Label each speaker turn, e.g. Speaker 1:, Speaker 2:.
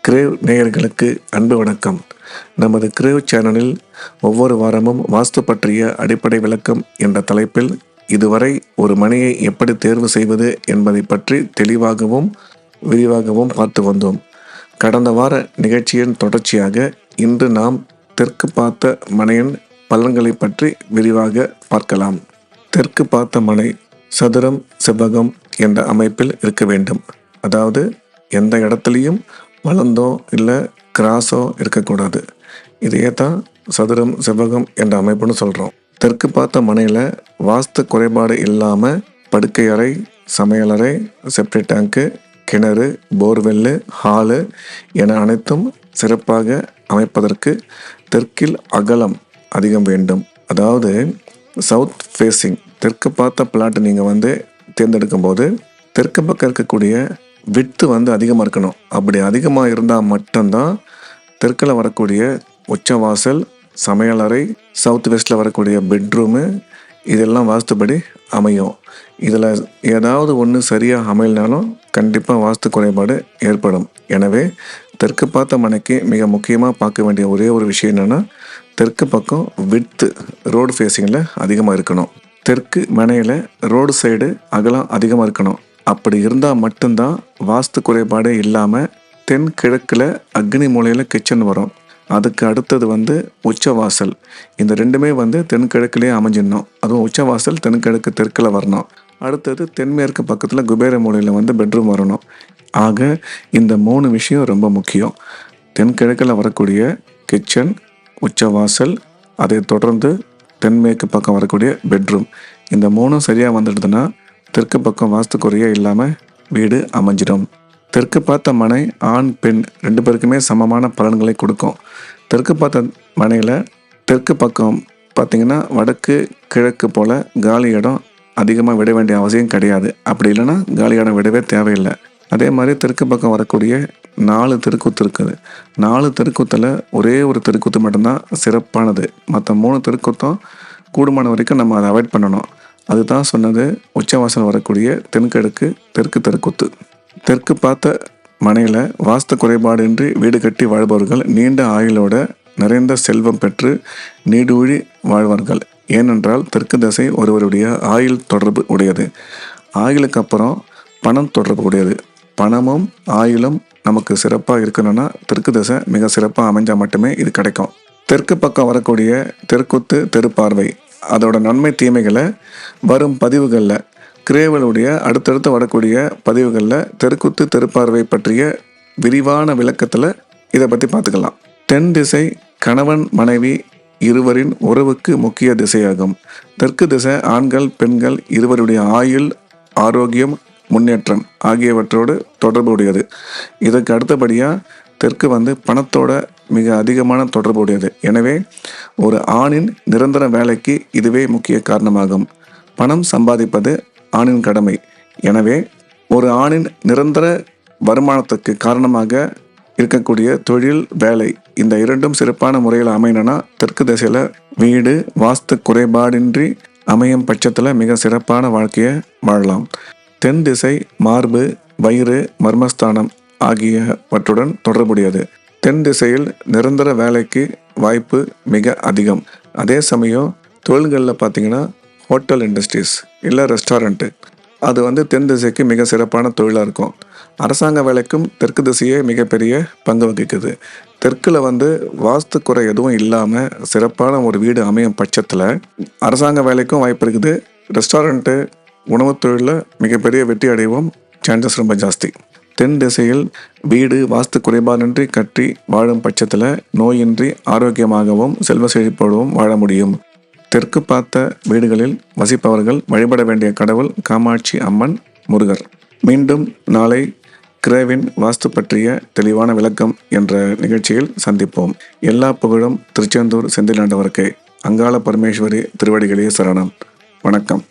Speaker 1: Grave நேயர்களுக்கு அன்பு வணக்கம். நமது கிரேவ் சேனலில் ஒவ்வொரு வாரமும் வாஸ்து பற்றிய அடிப்படை விளக்கம் என்ற தலைப்பில் இதுவரை ஒரு மனையை எப்படி தேர்வு செய்வது என்பதை பற்றி தெளிவாகவும் விரிவாகவும் பார்த்து வந்தோம். கடந்த வார நிகழ்ச்சியின் தொடர்ச்சியாக இன்று நாம் தெற்கு பார்த்த மனையின் பலன்களை பற்றி விரிவாக பார்க்கலாம். தெற்கு பார்த்த மனை சதுரம் செவ்வகம் என்ற அமைப்பில் இருக்க வேண்டும். அதாவது எந்த இடத்துலையும் வளர்ந்தோ இல்லை கிராஸோ இருக்கக்கூடாது. இதையே தான் சதுரம் செவ்வகம் என்ற அமைப்புன்னு சொல்கிறோம். தெற்கு பார்த்த மனையில் வாஸ்து குறைபாடு இல்லாமல் படுக்கை அறை, சமையலறை, செப்டிக் டேங்கு, கிணறு, போர்வெல்லு, ஹாலு என அனைத்தும் சிறப்பாக அமைப்பதற்கு தெற்கில் அகலம் அதிகம் வேண்டும். அதாவது சவுத் ஃபேஸிங் தெற்கு பார்த்த பிளாட் நீங்கள் தேர்ந்தெடுக்கும் போது தெற்கு பக்கம் இருக்கக்கூடிய விட்த்து அதிகமாக இருக்கணும். அப்படி அதிகமாக இருந்தால் மட்டும்தான் தெற்கில் வரக்கூடிய உச்சவாசல், சமையலறை, சவுத் வெஸ்ட்டில் வரக்கூடிய பெட்ரூமு இதெல்லாம் வாஸ்துபடி அமையும். இதில் ஏதாவது ஒன்று சரியாக அமையலனாலும் கண்டிப்பாக வாஸ்து குறைபாடு ஏற்படும். எனவே தெற்கு பார்த்த மனைக்கு மிக முக்கியமாக பார்க்க வேண்டிய ஒரே ஒரு விஷயம் என்னென்னா, தெற்கு பக்கம் விட்த்து ரோடு ஃபேஸிங்கில் அதிகமாக இருக்கணும். தெற்கு மனையில் ரோடு சைடு அகலம் அதிகமாக இருக்கணும். அப்படி இருந்தால் மட்டும்தான் வாஸ்து குறைபாடே இல்லாமல் தென் கிழக்கில் அக்னி மூலையில் கிச்சன் வரும். அதுக்கு அடுத்தது உச்சவாசல். இந்த ரெண்டுமே தென்கிழக்கிலே அமைஞ்சிடணும். அதுவும் உச்சவாசல் தென்கிழக்கு தெற்கில் வரணும். அடுத்தது தென்மேற்கு பக்கத்தில் குபேர மூலையில் பெட்ரூம் வரணும். ஆக இந்த 3 விஷயம் ரொம்ப முக்கியம். தென்கிழக்கில் வரக்கூடிய கிச்சன், உச்சவாசல், அதை தொடர்ந்து தென்மேற்கு பக்கம் வரக்கூடிய பெட்ரூம், இந்த 3 சரியாக வந்துடுதுன்னா தெற்கு பக்கம் வாஸ்து குறையே இல்லாமல் வீடு அமைஞ்சிடும். தெற்கு பார்த்த மனை ஆண் பெண் 2 பேருக்குமே சமமான பலன்களை கொடுக்கும். தெற்கு பார்த்த மனையில் தெற்கு பக்கம் பார்த்திங்கன்னா வடக்கு கிழக்கு போல் காலி இடம் அதிகமாக விட வேண்டிய அவசியம் கிடையாது. அப்படி இல்லைன்னா காலி இடம் விடவே தேவையில்லை. அதே மாதிரி தெற்கு பக்கம் வரக்கூடிய 4 தெருக்கூத்து இருக்குது. 4 தெருக்கூத்தில் ஒரே ஒரு தெருக்கூத்து மட்டும்தான் சிறப்பானது. மற்ற 3 தெருக்கூத்தம் கூடுமான வரைக்கும் நம்ம அதை அவாய்ட் பண்ணணும். அதுதான் சொன்னது உச்சவாசல் வரக்கூடிய தென்கிழக்கு தெற்கு தெருக்கூத்து. தெற்கு பார்த்த மனையில் வாஸ்து குறைபாடின்றி வீடு கட்டி வாழ்பவர்கள் நீண்ட ஆயுளோட நிறைந்த செல்வம் பெற்று நீடூழி வாழ்வார்கள். ஏனென்றால் தெற்கு திசை ஒருவருடைய ஆயுள் தொடர்பு உடையது. ஆயுளுக்கு அப்புறம் பணம் தொடர்பு உடையது. பணமும் ஆயுளும் நமக்கு சிறப்பாக இருக்கணும்னா தெற்கு திசை மிக சிறப்பாக அமைஞ்சால் மட்டுமே இது கிடைக்கும். தெற்கு பக்கம் வரக்கூடிய தெருக்கூத்து தெருப்பார்வை அதோட நன்மை தீமைகளை வரும் பதிவுகளில், கிரேவலுடைய அடுத்தடுத்து வரக்கூடிய பதிவுகளில் தெருக்கூத்து தெருப்பார்வை பற்றிய விரிவான விளக்கத்தில் இதை பற்றி பார்த்துக்கலாம். தென் திசை கணவன் மனைவி இருவரின் உறவுக்கு முக்கிய திசையாகும். தெற்கு திசை ஆண்கள் பெண்கள் இருவருடைய ஆயுள், ஆரோக்கியம், முன்னேற்றம் ஆகியவற்றோடு தொடர்புடையது. இதற்கு அடுத்தபடியாக தெற்கு பணத்தோட மிக அதிகமான தொடர்புடையது. எனவே ஒரு ஆணின் நிரந்தர வேலைக்கு இதுவே முக்கிய காரணமாகும். பணம் சம்பாதிப்பது ஆணின் கடமை. எனவே ஒரு ஆணின் நிரந்தர வருமானத்துக்கு காரணமாக இருக்கக்கூடிய தொழில், வேலை இந்த இரண்டும் சிறப்பான முறையில் அமையணும்னா தெற்கு திசையில் வீடு வாஸ்து குறைபாடின்றி அமையும் பட்சத்தில் மிக சிறப்பான வாழ்க்கையை வாழலாம். தென் திசை மார்பு, வயிறு, மர்மஸ்தானம் ஆகியவற்றுடன் தொடர்புடையது. தென் திசையில் நிரந்தர வேலைக்கு வாய்ப்பு மிக அதிகம். அதே சமயம் தொழில்களில் பார்த்திங்கன்னா ஹோட்டல் இண்டஸ்ட்ரீஸ் இல்லை ரெஸ்டாரண்ட்டு அது தென் திசைக்கு மிக சிறப்பான தொழிலாக இருக்கும். அரசாங்க வேலைக்கும் தெற்கு திசையே மிகப்பெரிய பங்கு வகிக்குது. தெற்கில் வாஸ்து குறை எதுவும் இல்லாமல் சிறப்பான ஒரு வீடு அமையும் பட்சத்தில் அரசாங்க வேலைக்கும் வாய்ப்பு இருக்குது. ரெஸ்டாரண்ட்டு உணவு தொழிலில் மிகப்பெரிய வெற்றி அடைவோம் சான்சஸ் ரொம்ப ஜாஸ்தி. தென் திசையில் வீடு வாஸ்து குறைபாடின்றி கட்டி வாழும் பட்சத்தில் நோயின்றி ஆரோக்கியமாகவும் செல்வ செழிப்போடவும் வாழ முடியும். தெற்கு பார்த்த வீடுகளில் வசிப்பவர்கள் வழிபட வேண்டிய கடவுள் காமாட்சி அம்மன், முருகர். மீண்டும் நாளை கிரேவின் வாஸ்து பற்றிய தெளிவான விளக்கம் என்ற நிகழ்ச்சியில் சந்திப்போம். எல்லா புகழும் திருச்செந்தூர் செந்திலாண்டவருக்கே. அங்காள பரமேஸ்வரி திருவடிகளே சரணம். வணக்கம்.